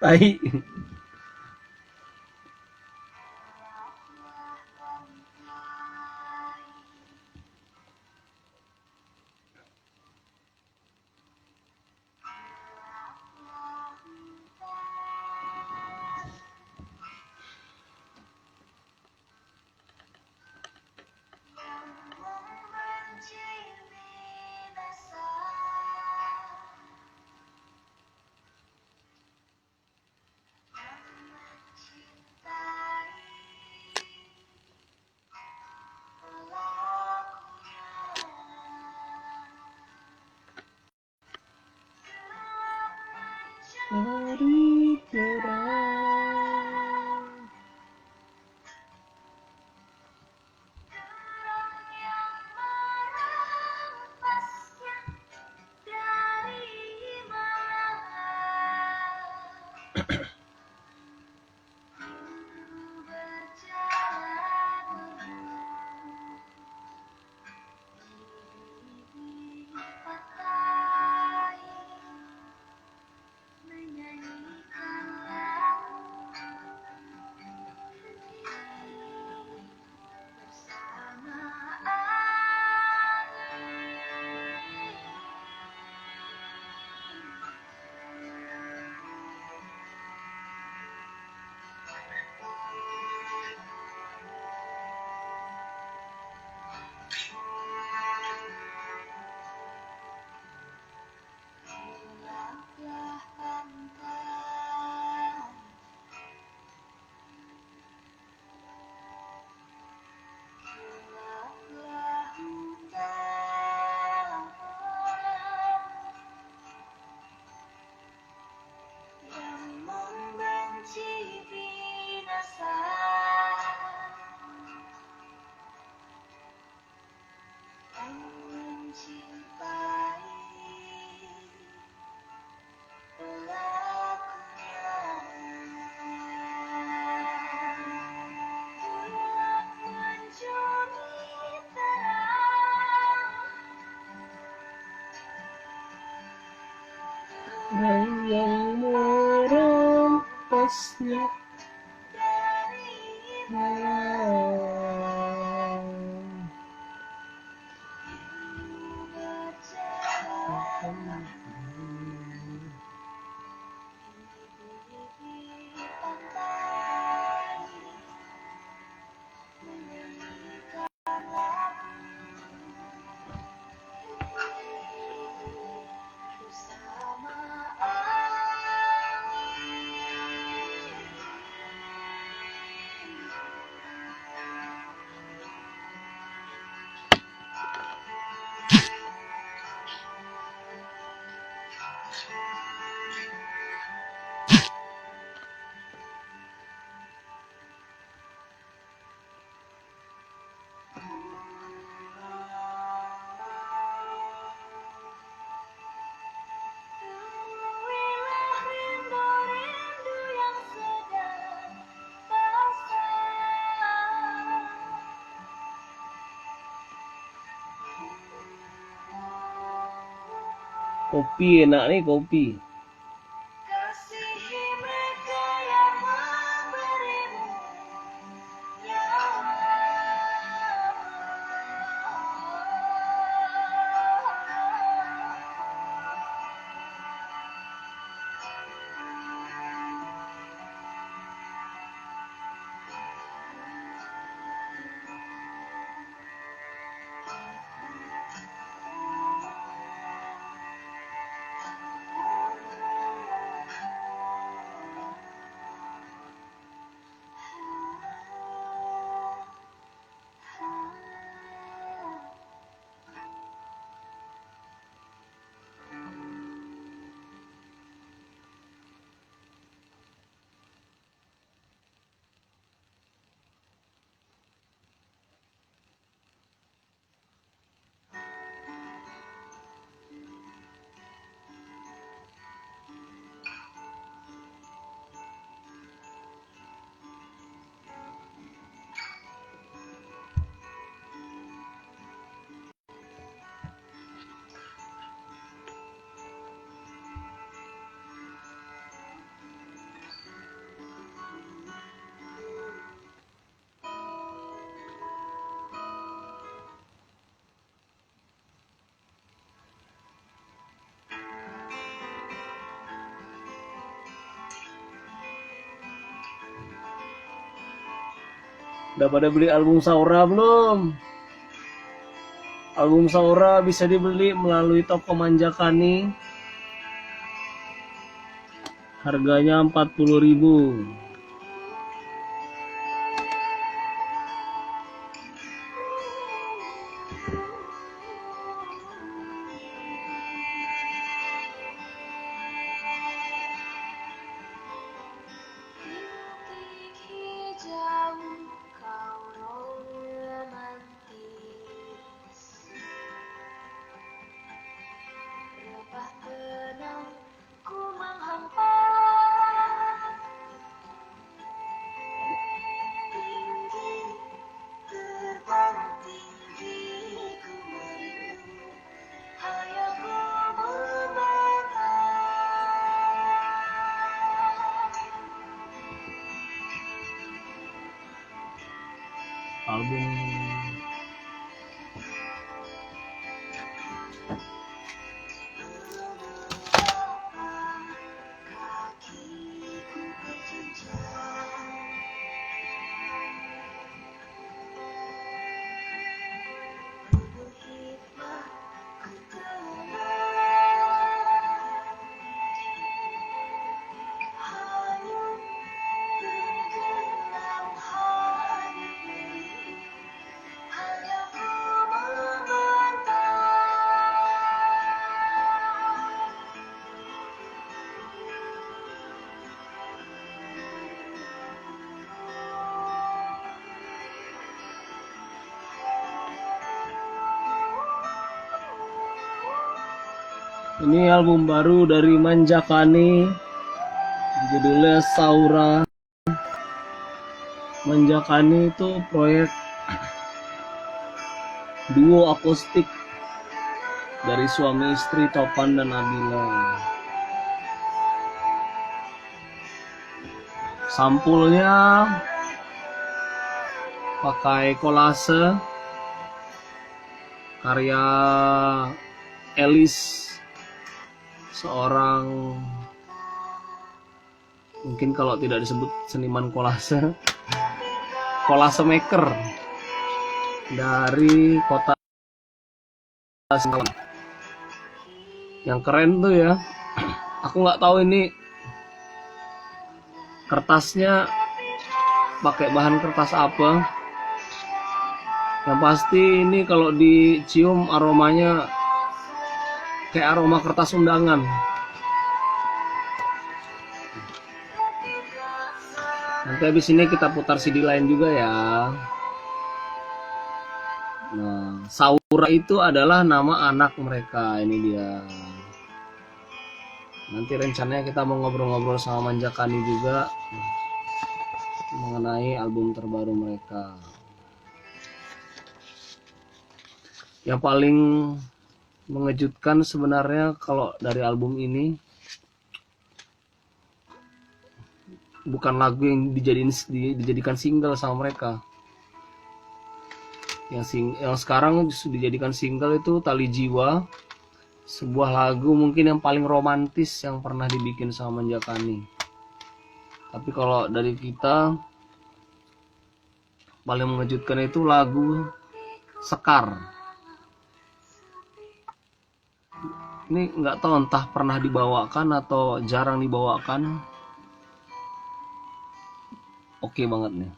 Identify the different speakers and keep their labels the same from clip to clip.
Speaker 1: Tai. Mari terang. Dan yang merampasnya malam. Kopi enak nih kopi. Udah pada beli album Saura belum? Album Saura bisa dibeli melalui toko Manjakani. Harganya 40.000. Album ini album baru dari Manjakani, judulnya Saura. Manjakani itu proyek duo akustik dari suami istri Topan dan Nabila. Sampulnya pakai kolase karya Elis, seorang, mungkin kalau tidak disebut seniman kolase, kolase maker dari kota Singkawang. Yang keren tuh ya, aku nggak tahu ini kertasnya pakai bahan kertas apa. Yang pasti ini kalau dicium aromanya kayak aroma kertas undangan. Nanti habis ini kita putar CD lain juga ya. Nah, Saura itu adalah nama anak mereka. Ini dia. Nanti rencananya kita mau ngobrol-ngobrol sama Manjakani juga mengenai album terbaru mereka. Yang paling mengejutkan sebenarnya kalau dari album ini bukan lagu yang dijadikan single sama mereka. Yang sekarang justru dijadikan single itu Tali Jiwa, sebuah lagu mungkin yang paling romantis yang pernah dibikin sama Manjakani. Tapi kalau dari kita paling mengejutkan itu lagu Sekar. Ini nggak tahu entah pernah dibawakan atau jarang dibawakan. Oke banget nih.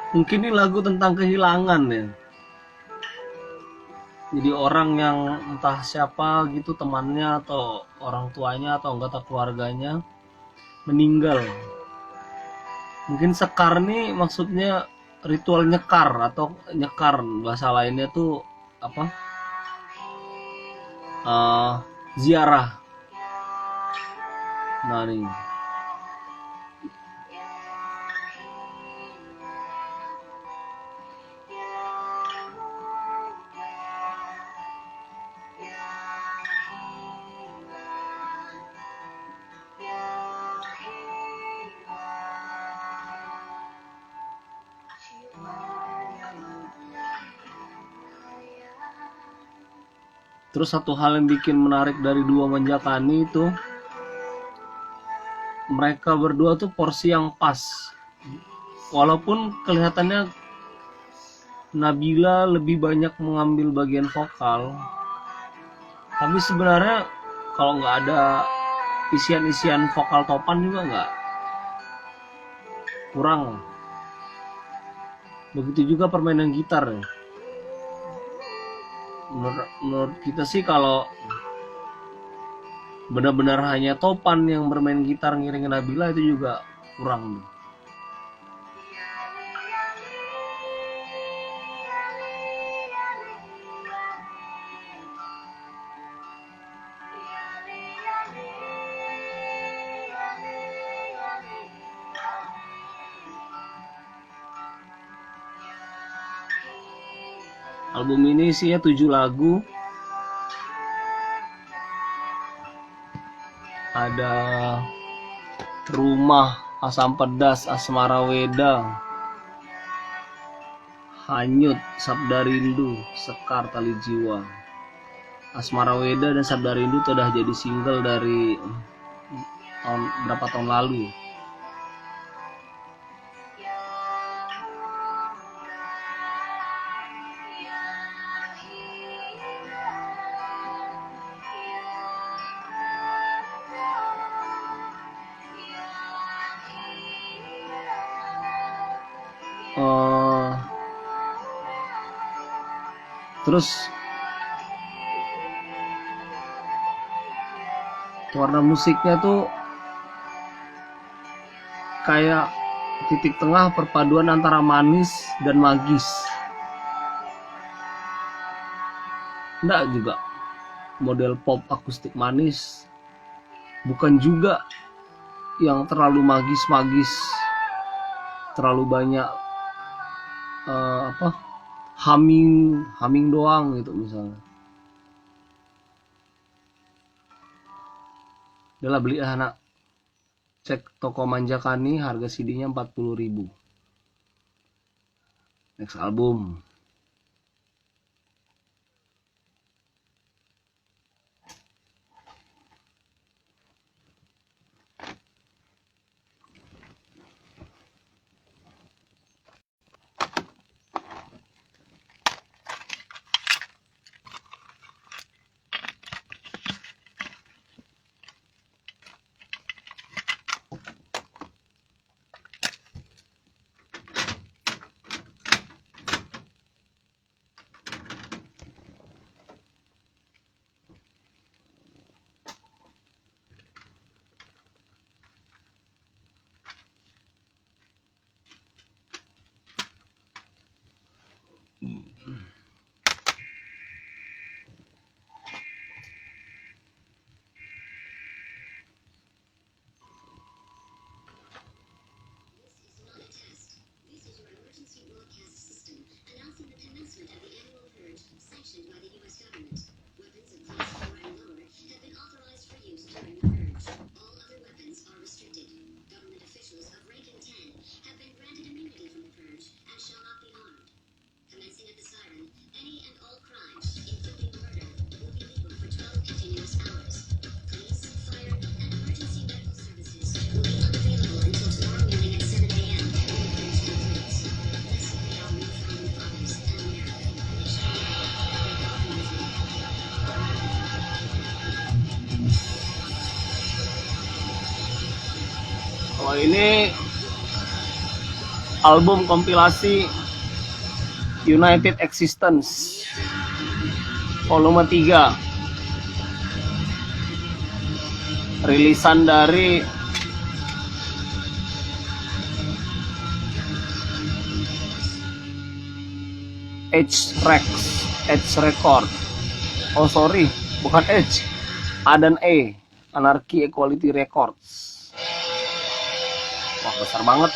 Speaker 1: Mungkin ini lagu tentang kehilangan ya. Jadi orang yang entah siapa gitu, temannya atau orang tuanya atau anggota keluarganya meninggal. Mungkin sekar nih maksudnya ritual nyekar, atau nyekar bahasa lainnya tuh apa? Ziarah. Nah nih. Terus satu hal yang bikin menarik dari dua Manjakani itu, mereka berdua tuh porsi yang pas. Walaupun kelihatannya Nabila lebih banyak mengambil bagian vokal, tapi sebenarnya kalau nggak ada isian-isian vokal topan juga nggak kurang. Begitu juga permainan gitar ya. Menurut kita sih kalau benar-benar hanya topan yang bermain gitar ngiringin Nabila itu juga kurang. Album ini isinya 7 lagu. Ada Rumah, Asam Pedas, Asmara Weda, Hanyut, Sabda Rindu, Sekar, Tali Jiwa. Asmara Weda dan Sabda Rindu itu udah jadi single dari berapa tahun lalu. Terus warna musiknya tuh kayak titik tengah perpaduan antara manis dan magis. Enggak juga model pop akustik manis, bukan juga yang terlalu magis-magis, terlalu banyak humming doang gitu misalnya. Udahlah, beli anak, cek toko Manjakani, harga CD-nya 40.000. Next album. Oh, ini album kompilasi United Existence. volume 3, rilisan dari Edge Record. Oh sorry, bukan Edge, A dan E, Anarchy Equality Records. Wah, besar banget.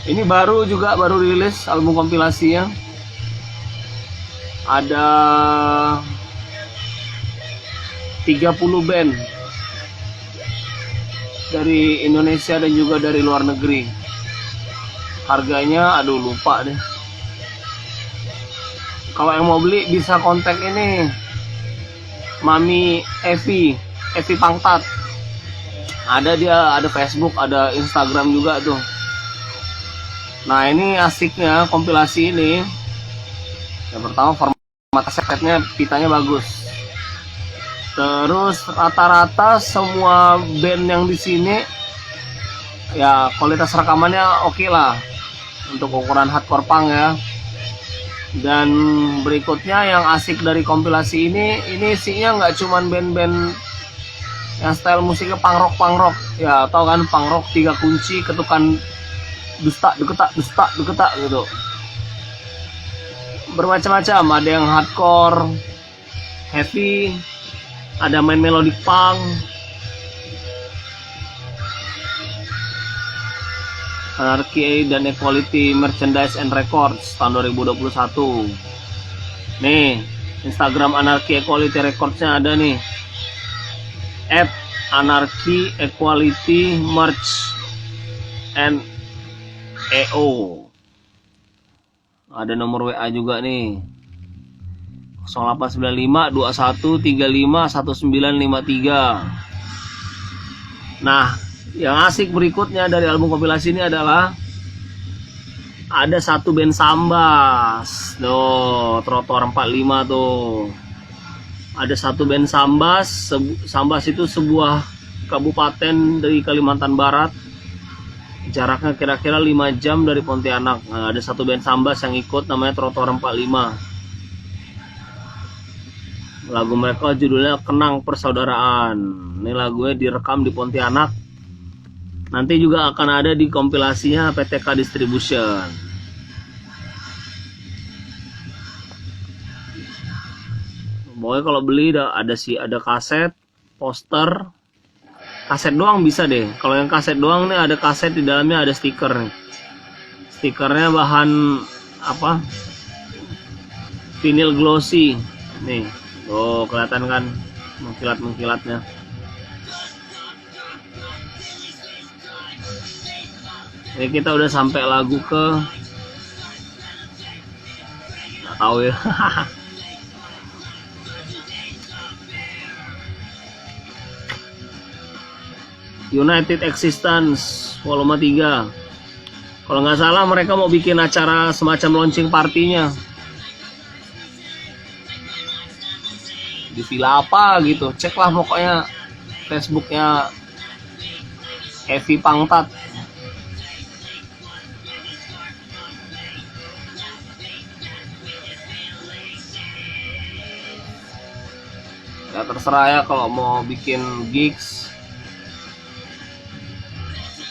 Speaker 1: Ini baru rilis album kompilasinya. Ada 30 band dari Indonesia dan juga dari luar negeri. Harganya aduh lupa deh. Kalau yang mau beli bisa kontak ini Mami Evi Pangtat. Ada Facebook, ada Instagram juga tuh. Nah, ini asiknya kompilasi ini. Yang pertama format kasetnya, pitanya bagus. Terus rata-rata semua band yang di sini ya kualitas rekamannya oke lah untuk ukuran hardcore punk ya. Dan berikutnya yang asik dari kompilasi ini isinya nggak cuman band-band yang style musiknya punk rock ya, tau kan, punk rock 3 kunci, ketukan dusta deketak gitu. Bermacam-macam, ada yang hardcore, heavy, ada main melodic punk, Anarchy dan Equality Merchandise and Records tahun 2021. Nih, Instagram Anarchy Equality Records-nya ada nih, @Anarchy Equality Merch and EO. Ada nomor WA juga nih, 0895 2135 1953. Nah, yang asik berikutnya dari album kompilasi ini adalah ada satu band Sambas. Tuh, Trotoar 45 tuh. Ada satu band Sambas. Sambas itu sebuah kabupaten dari Kalimantan Barat. Jaraknya kira-kira 5 jam dari Pontianak. Nah, ada satu band Sambas yang ikut, namanya Trotoar 45. Lagu mereka judulnya Kenang Persaudaraan. Ini lagunya direkam di Pontianak. Nanti juga akan ada di kompilasinya PTK Distribution. Pokoknya kalau beli ada kaset, poster. Kaset doang bisa deh. Kalau yang kaset doang nih, ada kaset di dalamnya, ada stiker nih. Stikernya bahan apa? Vinyl glossy. Nih, tuh kelihatan kan mengkilat-mengkilatnya. Ini kita udah sampai lagu ke, nggak tahu ya. United Existence volume 3. Kalau nggak salah mereka mau bikin acara semacam launching partinya di villa apa gitu. Ceklah pokoknya Facebooknya Evi Pangtat. Ya terserah ya, kalau mau bikin gigs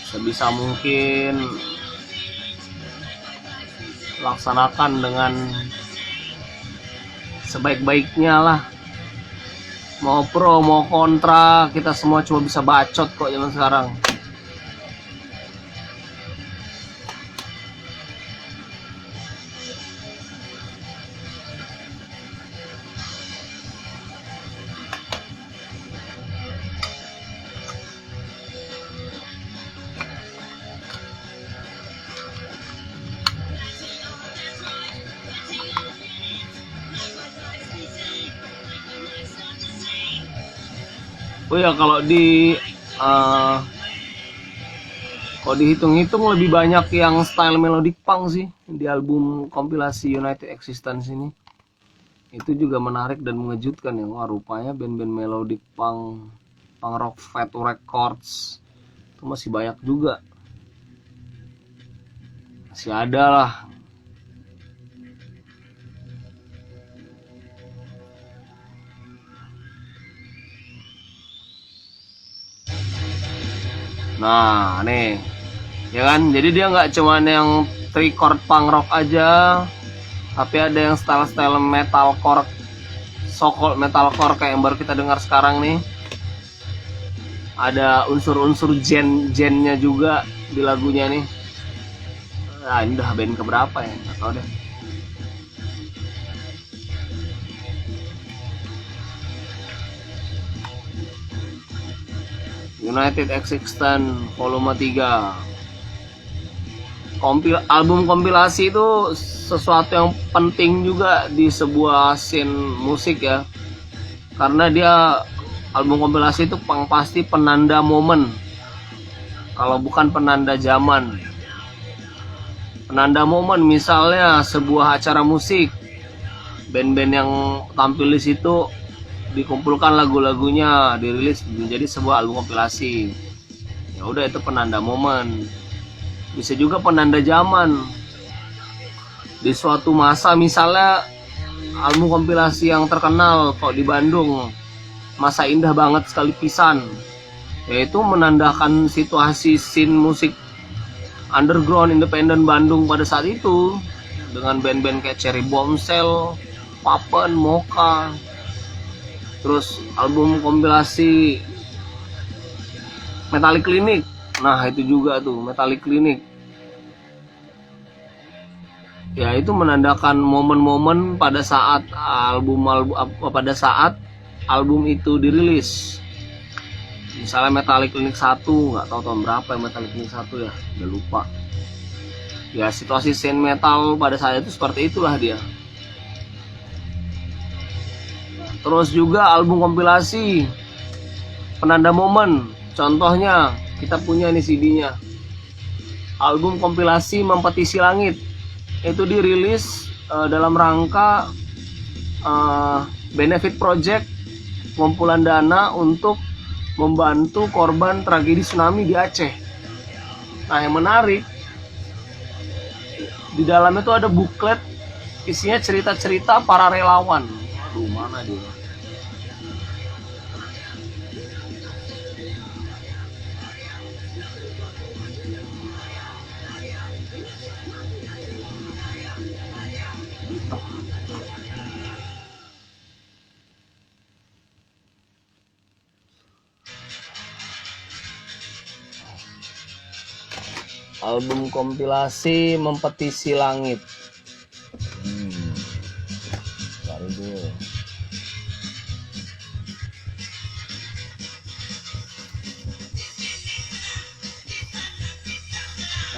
Speaker 1: sebisa mungkin laksanakan dengan sebaik-baiknya lah. Mau pro mau kontra, kita semua cuma bisa bacot kok zaman sekarang. Oh ya, kalau dihitung-hitung lebih banyak yang style melodic punk sih di album kompilasi United Existence ini. Itu juga menarik dan mengejutkan ya. Wah, rupanya band-band melodic punk Punk Rock Fat Records itu masih banyak juga, masih ada lah. Nah nih ya kan, jadi dia nggak cuman yang record punk rock aja, tapi ada yang style-style metalcore, so-called metalcore kayak yang baru kita dengar sekarang nih. Ada unsur-unsur gennya juga di lagunya nih. Nah ini udah band keberapa ya, nggak tahu deh. United Existence volume 3. Album kompilasi itu sesuatu yang penting juga di sebuah scene musik ya, karena dia album kompilasi itu pasti penanda momen, kalau bukan penanda zaman. Penanda momen misalnya sebuah acara musik, band-band yang tampil di situ dikumpulkan lagu-lagunya, dirilis menjadi sebuah album kompilasi. Ya udah, itu penanda momen. Bisa juga penanda zaman. Di suatu masa misalnya album kompilasi yang terkenal kok di Bandung, Masa Indah Banget Sekali Pisan, yaitu menandakan situasi scene musik underground independen Bandung pada saat itu, dengan band-band kayak Cherry Bombshell, Papen, Mocha. Terus album kompilasi Metallic Clinic, nah itu juga tuh Metallic Clinic. Ya itu menandakan momen-momen pada saat album itu dirilis. Misalnya Metallic Clinic 1, nggak tahu tahun berapa ya Metallic Clinic 1 ya, udah lupa. Ya situasi scene metal pada saat itu seperti itulah dia. Terus juga album kompilasi penanda momen, contohnya kita punya nih CD-nya, album kompilasi Mempetisi Langit. Itu dirilis dalam rangka benefit project, pengumpulan dana untuk membantu korban tragedi tsunami di Aceh. Nah yang menarik, di dalamnya itu ada buklet isinya cerita-cerita para relawan. Aduh, mana dia? Album kompilasi Mempetisi Langit. Cari dulu.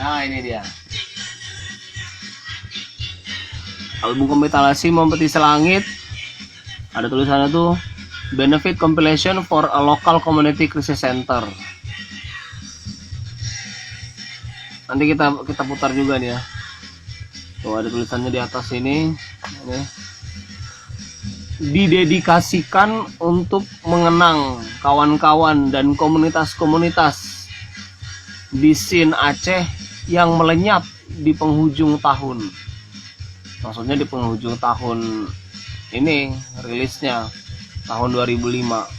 Speaker 1: Nah ini dia. Album kompilasi Mempetisi Langit. Ada tulisannya tuh, Benefit Compilation for a Local Community Crisis Center. Nanti kita putar juga nih ya. Tuh ada tulisannya di atas ini. Didedikasikan untuk mengenang kawan-kawan dan komunitas-komunitas di scene Aceh yang melenyap di penghujung tahun. Maksudnya di penghujung tahun ini, rilisnya tahun 2005.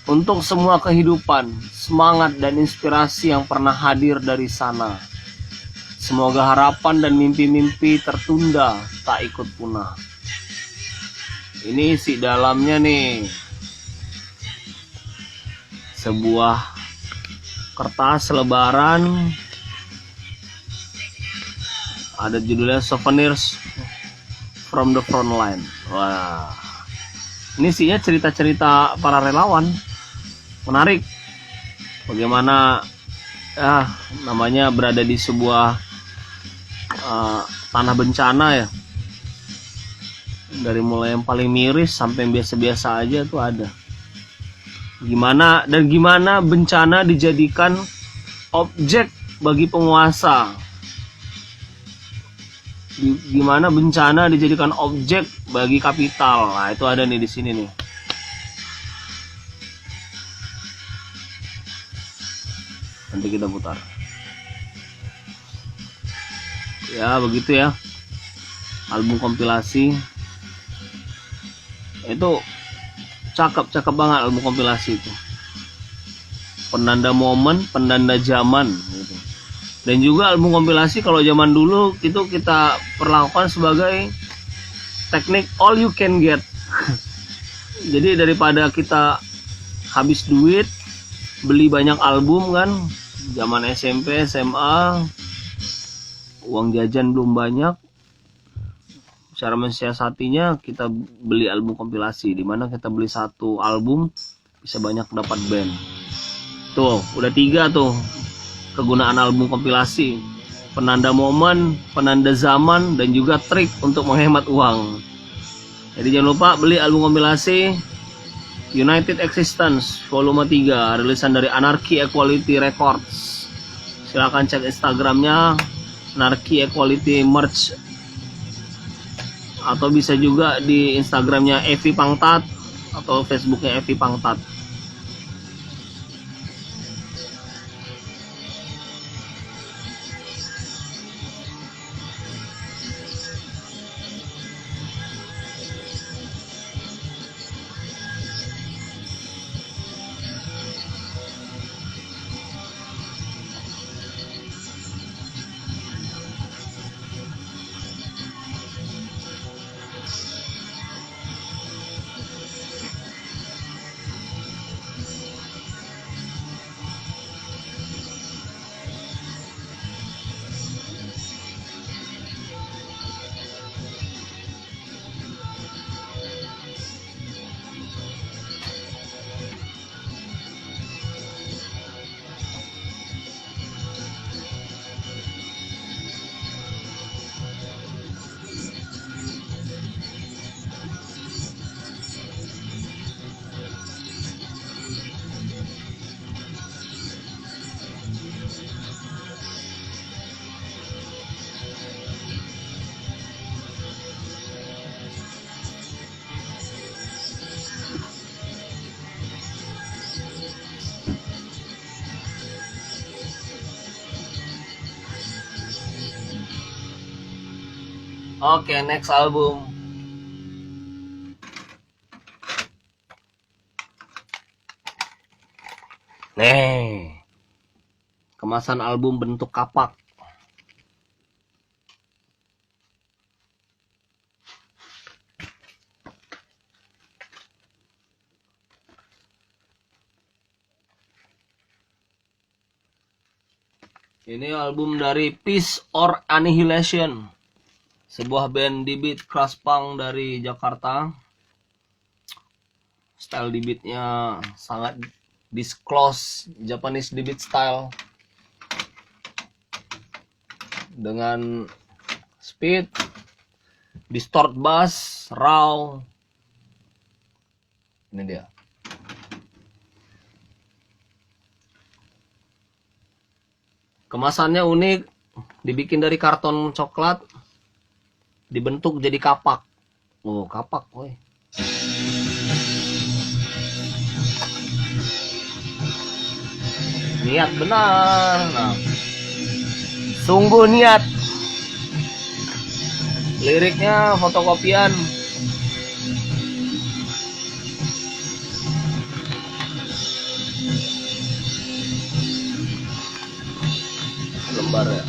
Speaker 1: Untuk semua kehidupan, semangat dan inspirasi yang pernah hadir dari sana. Semoga harapan dan mimpi-mimpi tertunda tak ikut punah. Ini isi dalamnya nih. Sebuah kertas lebaran. Ada judulnya Souvenirs from the Frontline. Wah. Ini isinya cerita-cerita para relawan. Menarik, bagaimana namanya berada di sebuah tanah bencana ya, dari mulai yang paling miris sampai yang biasa-biasa aja tuh ada. Gimana bencana dijadikan objek bagi penguasa, gimana bencana dijadikan objek bagi kapital. Nah itu ada nih di sini nih. Nanti kita putar. Ya begitu ya, album kompilasi itu cakep banget. Album kompilasi itu penanda momen, penanda zaman gitu. Dan juga album kompilasi kalau zaman dulu itu kita perlakukan sebagai teknik all you can get. Jadi daripada kita habis duit beli banyak album kan, zaman SMP, SMA, uang jajan belum banyak, cara mensiasatinya kita beli album kompilasi, dimana kita beli satu album bisa banyak dapat band. Tuh udah 3 tuh kegunaan album kompilasi: penanda momen, penanda zaman, dan juga trik untuk menghemat uang. Jadi jangan lupa beli album kompilasi United Existence volume 3, rilisan dari Anarchy Equality Records. Silahkan cek Instagramnya Anarchy Equality Merch, atau bisa juga di Instagramnya Evi Pangtat atau Facebooknya Evi Pangtat. Oke, next album. Nih, kemasan album bentuk kapak. Ini album dari Peace or Annihilation, sebuah band di beat crash punk dari Jakarta. Style di beatnya sangat disclose Japanese di beat style, dengan speed, distort bass, raw. Ini dia. Kemasannya unik, dibikin dari karton coklat, dibentuk jadi kapak. Oh, kapak, woi. Niat benar. Nah, sungguh niat. Liriknya fotokopian. Lembar ya.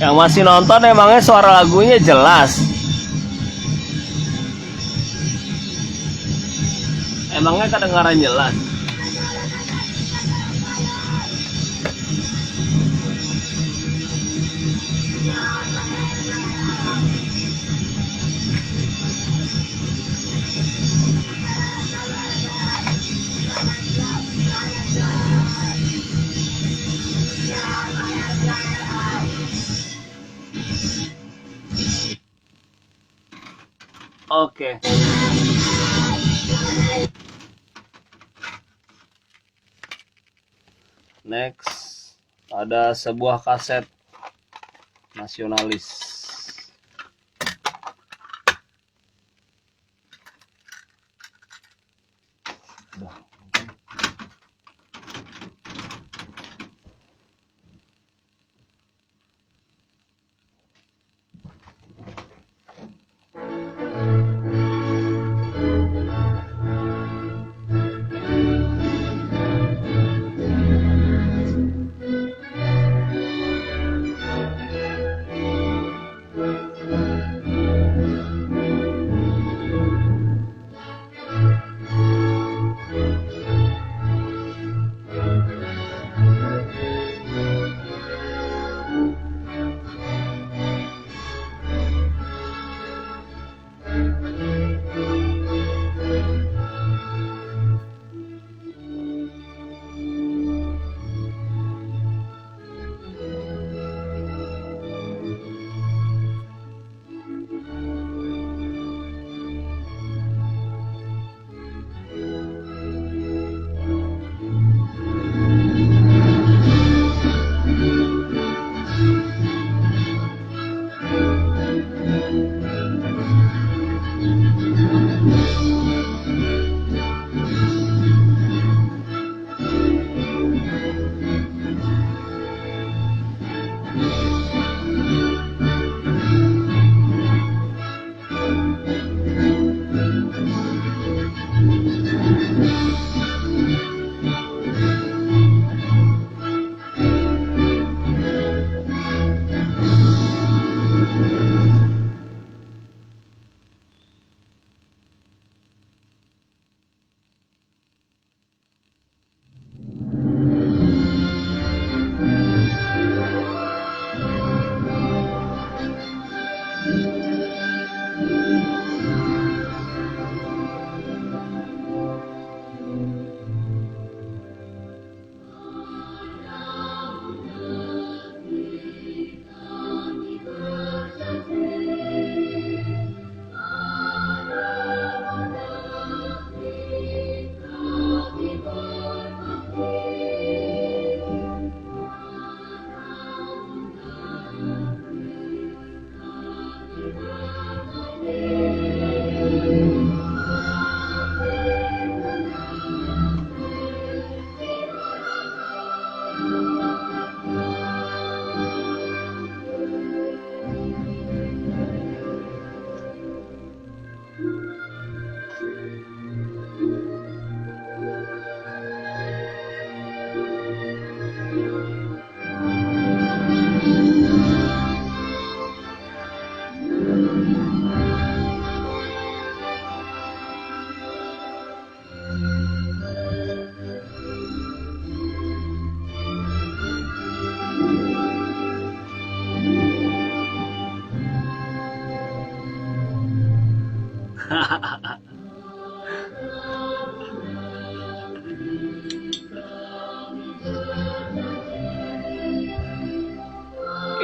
Speaker 1: Yang masih nonton emangnya suara lagunya jelas? Emangnya kedengaran jelas? Oke. Next, ada sebuah kaset nasionalis.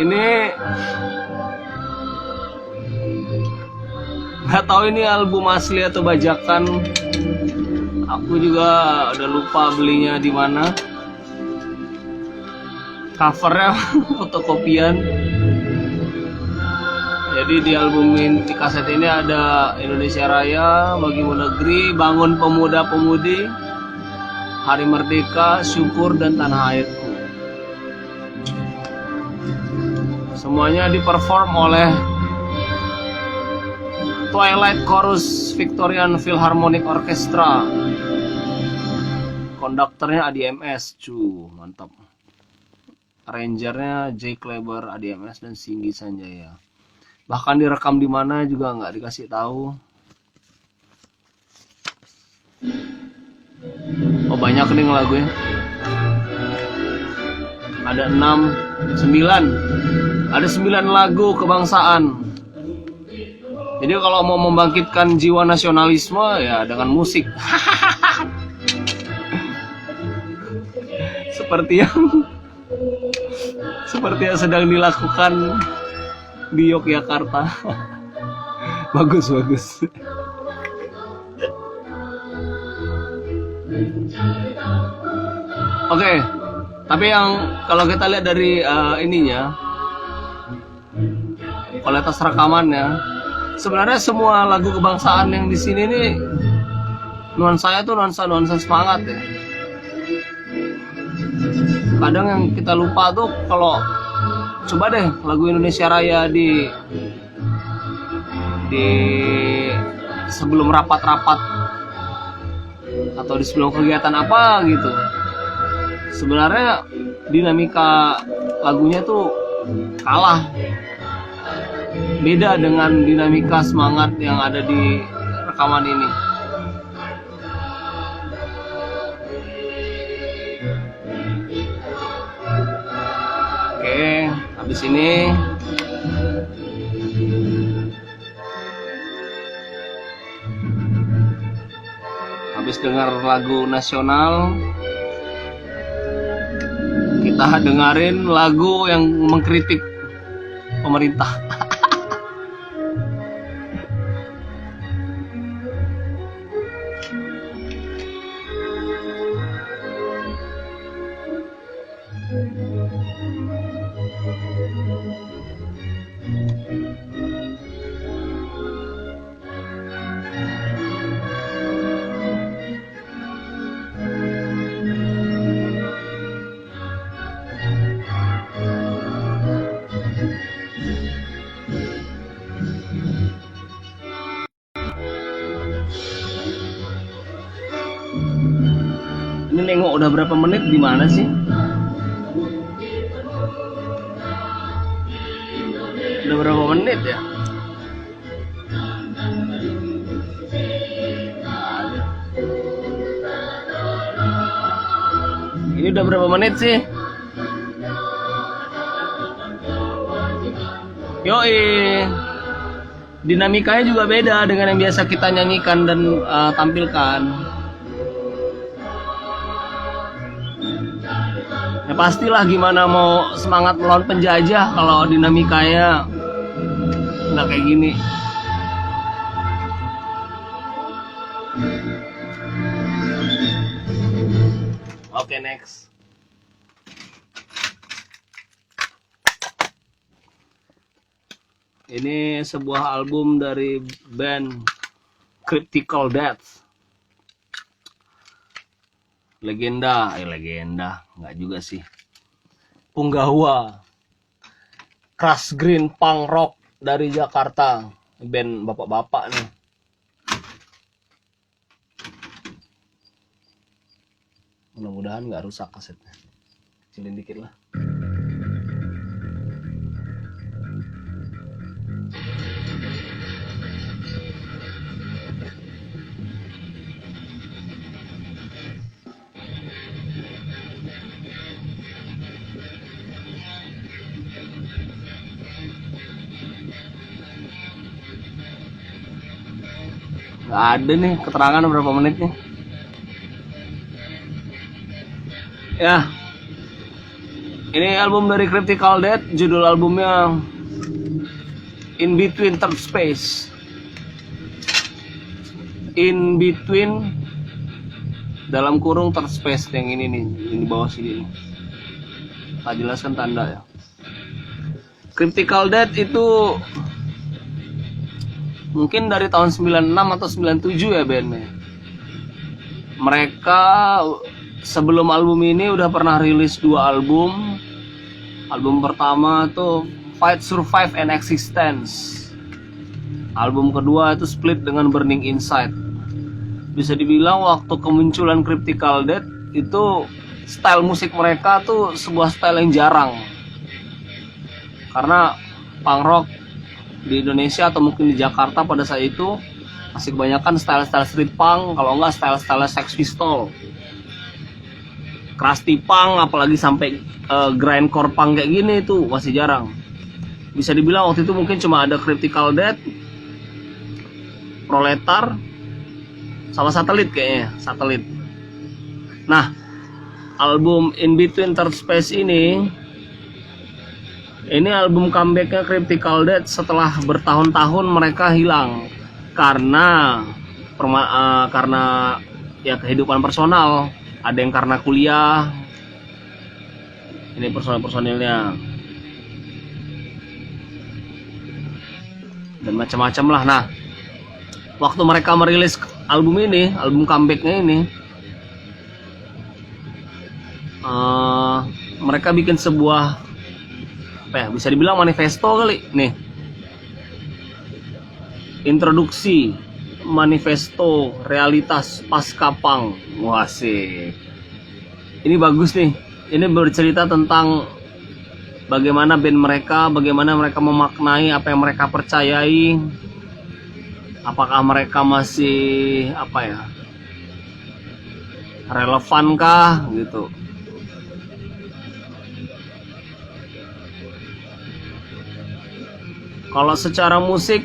Speaker 1: Ini nggak tahu ini album asli atau bajakan. Aku juga udah lupa belinya di mana. Covernya fotokopian. Jadi di album di kaset ini ada Indonesia Raya, Bagimu Negeri, Bangun Pemuda-Pemudi, Hari Merdeka, Syukur, dan Tanah Airku. Semuanya diperform oleh Twilight Chorus Victorian Philharmonic Orchestra. Konduktornya ADMS, mantap. Arrangernya J. Kleber, ADMS, dan Singgi Sanjaya. Bahkan direkam di mana juga nggak dikasih tahu. Oh, banyak nih lagunya. Ada 9. Ada 9 lagu kebangsaan. Jadi kalau mau membangkitkan jiwa nasionalisme ya dengan musik. seperti yang sedang dilakukan di Yogyakarta. bagus. Oke, tapi yang kalau kita lihat dari ininya, kualitas rekamannya, sebenarnya semua lagu kebangsaan yang di sini nih nuansanya tuh nuansa semangat ya. Kadang yang kita lupa tuh kalau coba deh lagu Indonesia Raya di sebelum rapat-rapat atau di sebelum kegiatan apa gitu. Sebenarnya dinamika lagunya tuh kalah. Beda dengan dinamika semangat yang ada di rekaman ini. Oke, habis ini habis dengar lagu nasional, kita dengerin lagu yang mengkritik pemerintah. Ini nengok udah berapa menit di mana sih? Udah berapa menit ya? Ini udah berapa menit sih? Yoi. Dinamikanya juga beda dengan yang biasa kita nyanyikan dan tampilkan. Ya pastilah gimana mau semangat melawan penjajah kalau dinamikanya nggak kayak gini. Oke, next. Ini sebuah album dari band Critical Death. Legenda nggak juga sih. Punggawa, Crush Green Punk Rock dari Jakarta, band bapak-bapak nih. Mudah-mudahan nggak rusak kasetnya, kecilin dikit lah. Nggak ada nih keterangan berapa menitnya. Ya, Ini album dari Critical Death, judul albumnya In Between Third Space. In Between dalam kurung third space, yang ini nih, ini di bawah sini nih. Tak jelaskan tanda ya. Critical Death itu mungkin dari tahun 96 atau 97 ya bandnya. Mereka sebelum album ini udah pernah rilis 2 album. Album pertama tuh Fight, Survive, and Existence. Album kedua itu Split dengan Burning Inside. Bisa dibilang waktu kemunculan Critical Death itu style musik mereka tuh sebuah style yang jarang. Karena punk rock di Indonesia atau mungkin di Jakarta pada saat itu masih kebanyakan style-style street punk, kalau enggak style-style Sex Pistol, crusty punk, apalagi sampai grindcore punk kayak gini itu masih jarang. Bisa dibilang waktu itu mungkin cuma ada Critical Death, Proletar, sama Satelit kayaknya, Satelit. Nah, album In Between Third Space ini album comebacknya Critical Death setelah bertahun-tahun mereka hilang karena ya kehidupan personal. Ada yang karena kuliah, ini personilnya, dan macam-macam lah. Nah, waktu mereka merilis album ini, album comebacknya ini, mereka bikin sebuah apa ya, bisa dibilang manifesto kali nih. Introduksi manifesto realitas pasca punk. Wah sih, ini bagus nih. Ini bercerita tentang bagaimana band mereka, bagaimana mereka memaknai apa yang mereka percayai. Apakah mereka masih apa ya, relevankah gitu. Kalau secara musik,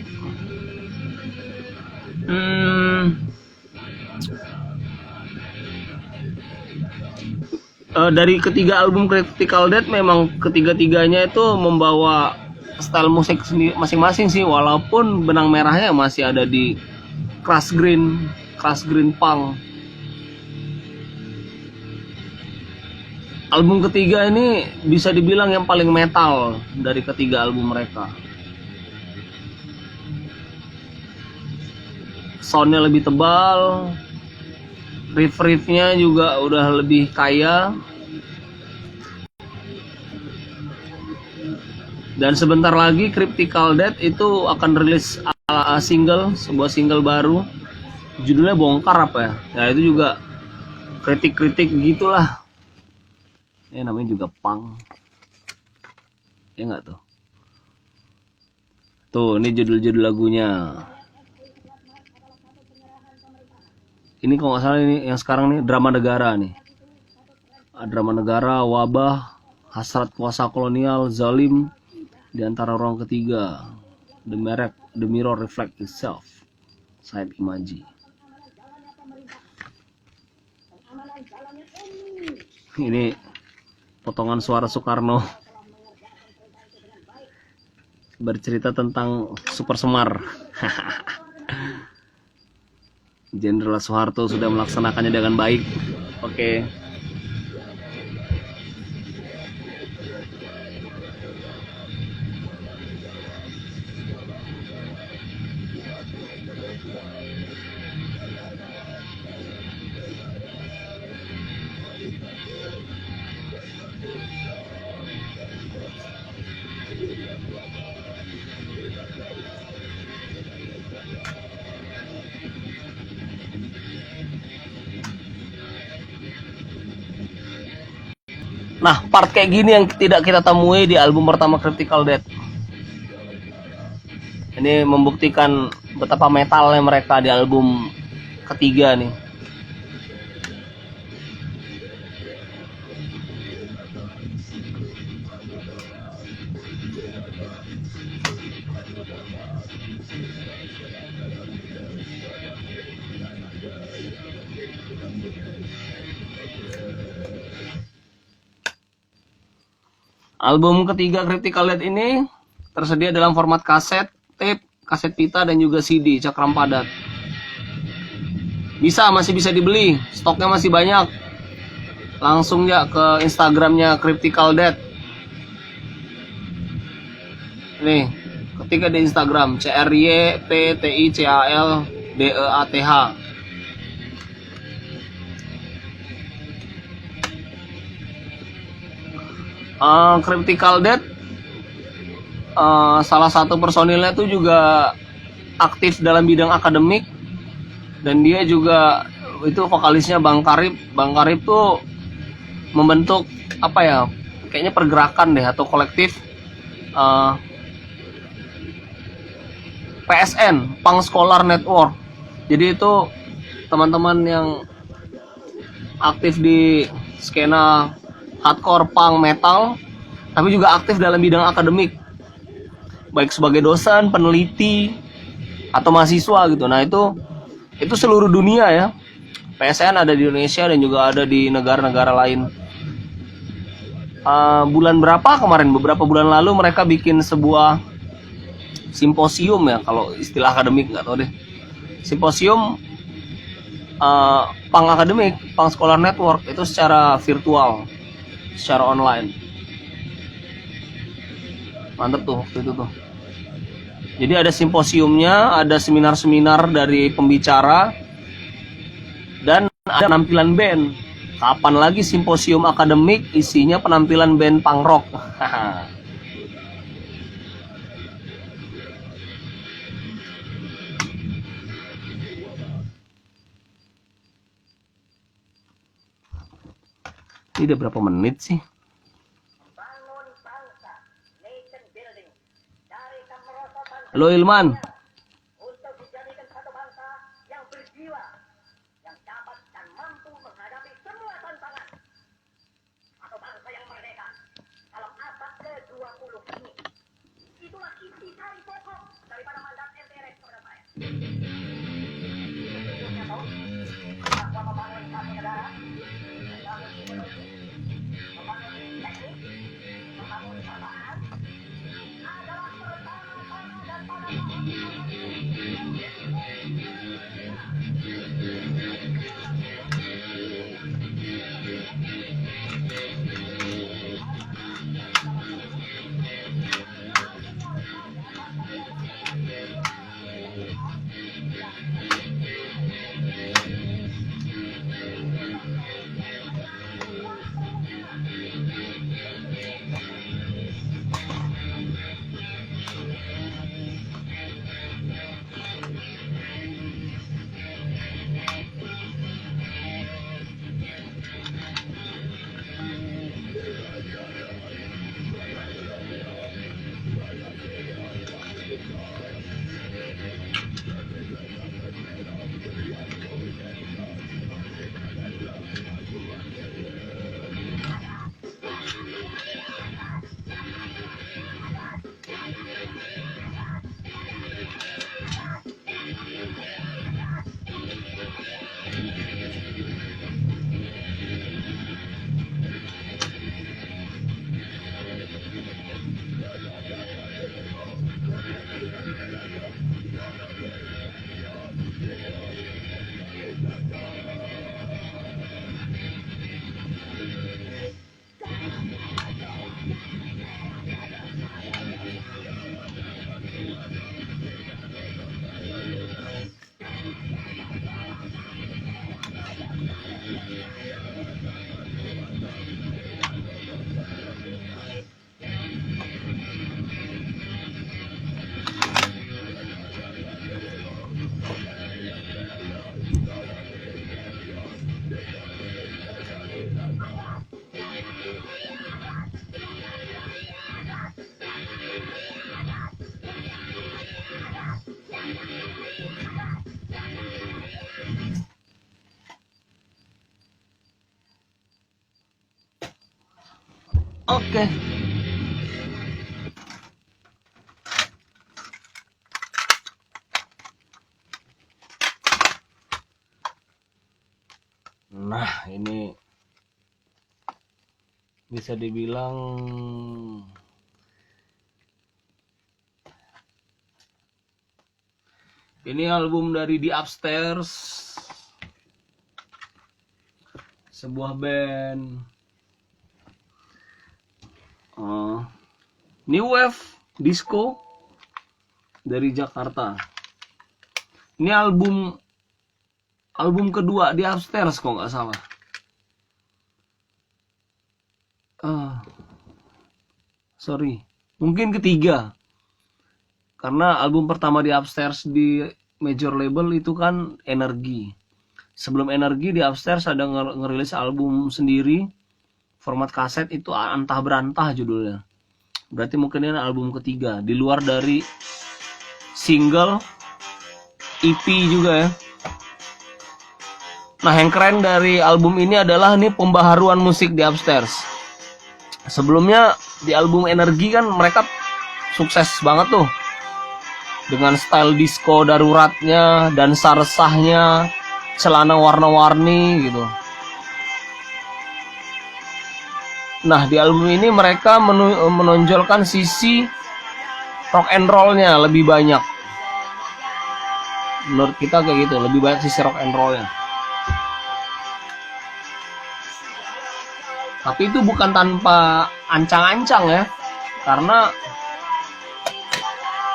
Speaker 1: dari ketiga album Critical Death memang ketiga-tiganya itu membawa style musik masing-masing sih, walaupun benang merahnya masih ada di crush green punk. Album ketiga ini bisa dibilang yang paling metal dari ketiga album mereka. Soundnya lebih tebal, riff-riffnya juga udah lebih kaya. Dan sebentar lagi Critical Death itu akan rilis sebuah single baru, judulnya Bongkar apa ya. Nah itu juga kritik-kritik gitulah. Ya namanya juga punk. Ya nggak tuh. Tuh ini judul-judul lagunya. Ini kalau nggak salah ini yang sekarang nih Drama Negara nih. Drama Negara, Wabah, Hasrat Kuasa Kolonial, Zalim, Di Antara Ruang Ketiga, The Mirror Reflect Itself, Said Imaji. Ini potongan suara Soekarno bercerita tentang Super Semar. Jenderal Soeharto sudah melaksanakannya dengan baik. Oke. Nah, part kayak gini yang tidak kita temui di album pertama Critical Death. Ini membuktikan betapa metalnya mereka di album ketiga nih. Album ketiga Critical Death ini tersedia dalam format kaset, tape, kaset pita, dan juga CD cakram padat. Masih bisa dibeli, stoknya masih banyak. Langsung ya ke Instagramnya Critical Death. Nih, ketika di Instagram CRYPTICALDEATH. Critical Death, salah satu personilnya itu juga aktif dalam bidang akademik, dan dia juga itu vokalisnya Bang Karib. Bang Karib tuh membentuk apa ya, kayaknya pergerakan deh atau kolektif PSN, Punk Scholar Network. Jadi itu teman-teman yang aktif di skena hardcore punk metal, tapi juga aktif dalam bidang akademik, baik sebagai dosen, peneliti, atau mahasiswa gitu. Nah itu seluruh dunia ya. PSN ada di Indonesia dan juga ada di negara-negara lain. Bulan berapa kemarin, beberapa bulan lalu mereka bikin sebuah simposium ya, kalau istilah akademik nggak tahu deh. Simposium Punk Akademik, Punk Scholar Network, itu secara virtual, secara online. Mantep tuh waktu itu tuh. Jadi ada simposiumnya, ada seminar-seminar dari pembicara, dan ada penampilan band. Kapan lagi simposium akademik isinya penampilan band punk rock? Ini udah berapa menit sih? Halo Ilman. Oke. Nah, ini bisa dibilang ini album dari The Upstairs, sebuah band new wave disco dari Jakarta. Ini album kedua The Upstairs kok nggak salah. Sorry, mungkin ketiga. Karena album pertama di Upstairs di major label itu kan Energi. Sebelum Energi di Upstairs ada ngerilis album sendiri, format kaset itu Antah Berantah judulnya. Berarti mungkin ini album ketiga, di luar dari single, EP juga ya. Nah, yang keren dari album ini adalah nih pembaharuan musik di Upstairs. Sebelumnya di album Energi kan mereka sukses banget tuh dengan style disco daruratnya, dansa resahnya, celana warna-warni gitu. Nah, di album ini mereka menonjolkan sisi rock and roll-nya lebih banyak. Menurut kita kayak gitu, lebih banyak sisi rock and roll-nya. Tapi itu bukan tanpa ancang-ancang ya, karena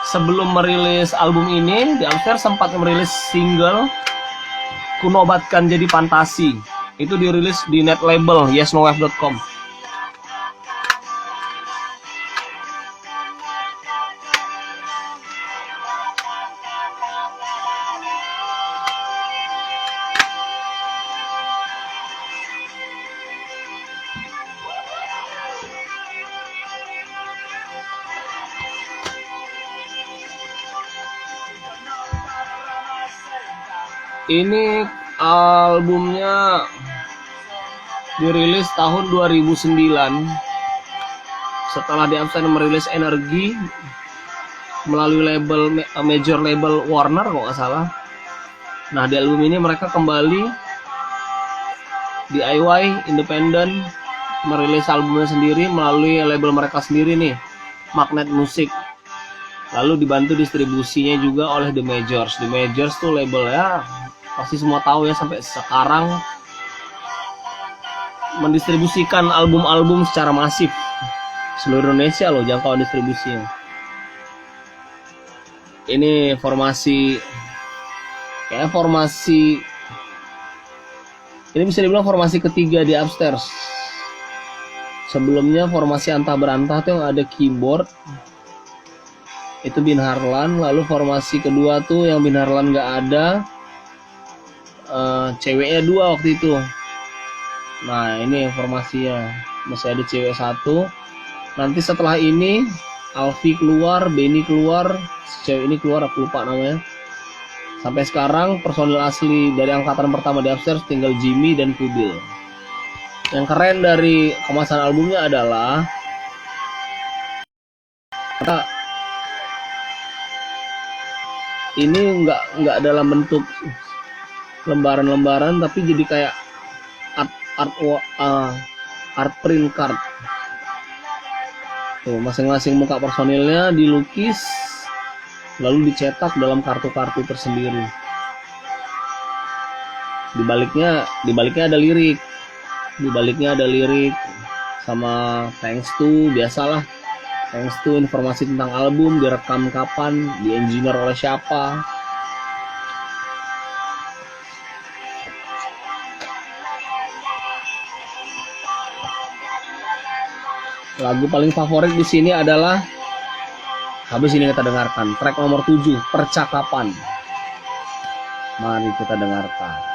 Speaker 1: sebelum merilis album ini, The Upstairs sempat merilis single Kunobatkan Jadi Fantasi. Itu dirilis di net label yesnowave.com. Ini albumnya dirilis tahun 2009 setelah The Upstairs merilis Energi melalui label major label Warner kalau nggak salah. Nah, di album ini mereka kembali DIY independen merilis albumnya sendiri melalui label mereka sendiri nih, Magnet Music. Lalu dibantu distribusinya juga oleh The Majors. The Majors tuh label ya pasti semua tahu ya, sampai sekarang mendistribusikan album-album secara masif seluruh Indonesia loh jangkauan distribusinya. Ini formasi ini bisa dibilang formasi ketiga di Upstairs. Sebelumnya formasi Antah Berantah tuh yang ada keyboard itu Bin Harlan, lalu formasi kedua tuh yang Bin Harlan nggak ada, ceweknya 2 waktu itu. Nah, ini informasinya masih ada cewek 1. Nanti setelah ini Alfi keluar, Benny keluar, cewek ini keluar, aku lupa namanya. Sampai sekarang personil asli dari angkatan pertama di Upstairs tinggal Jimmy dan Kubil. Yang keren dari kemasan albumnya adalah ini nggak dalam bentuk lembaran-lembaran, tapi jadi kayak art print card. Tuh, masing-masing muka personilnya dilukis lalu dicetak dalam kartu-kartu tersendiri. Di baliknya ada lirik. Sama thanks to, biasalah. Thanks to informasi tentang album, direkam kapan, di engineer oleh siapa. Lagu paling favorit di sini adalah habis ini kita dengarkan track nomor 7, Percakapan. Mari kita dengarkan.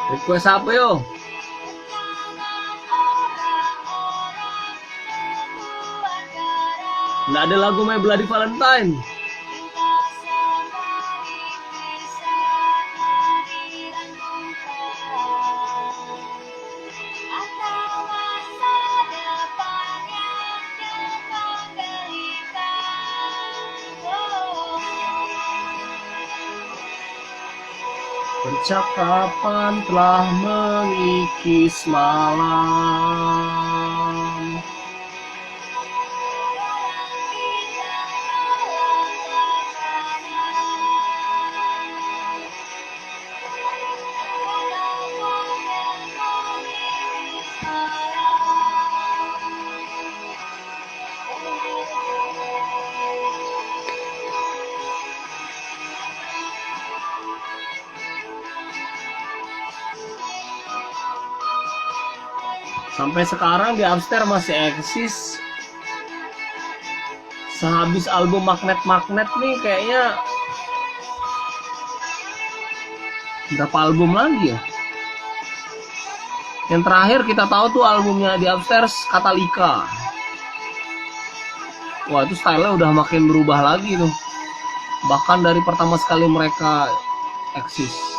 Speaker 1: Request apa yo? Nggak ada lagu My Bloody Valentine. Percakapan telah mengikis malam. Sampai sekarang di Upstairs masih eksis. Sehabis album Magnet nih kayaknya berapa album lagi ya? Yang terakhir kita tahu tuh albumnya di Upstairs Catalika. Wah, itu stylenya udah makin berubah lagi tuh. Bahkan dari pertama sekali mereka eksis.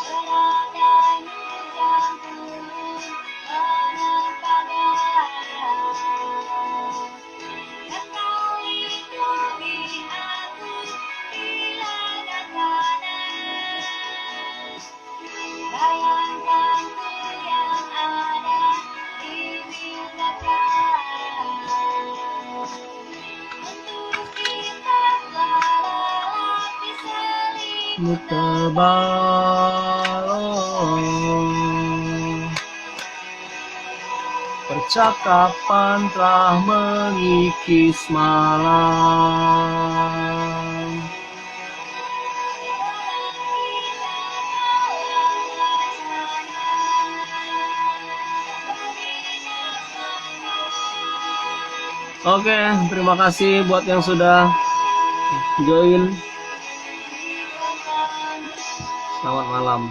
Speaker 1: Tebal, percakapan telah mengikis malam. Oke, terima kasih buat yang sudah join. Selamat malam.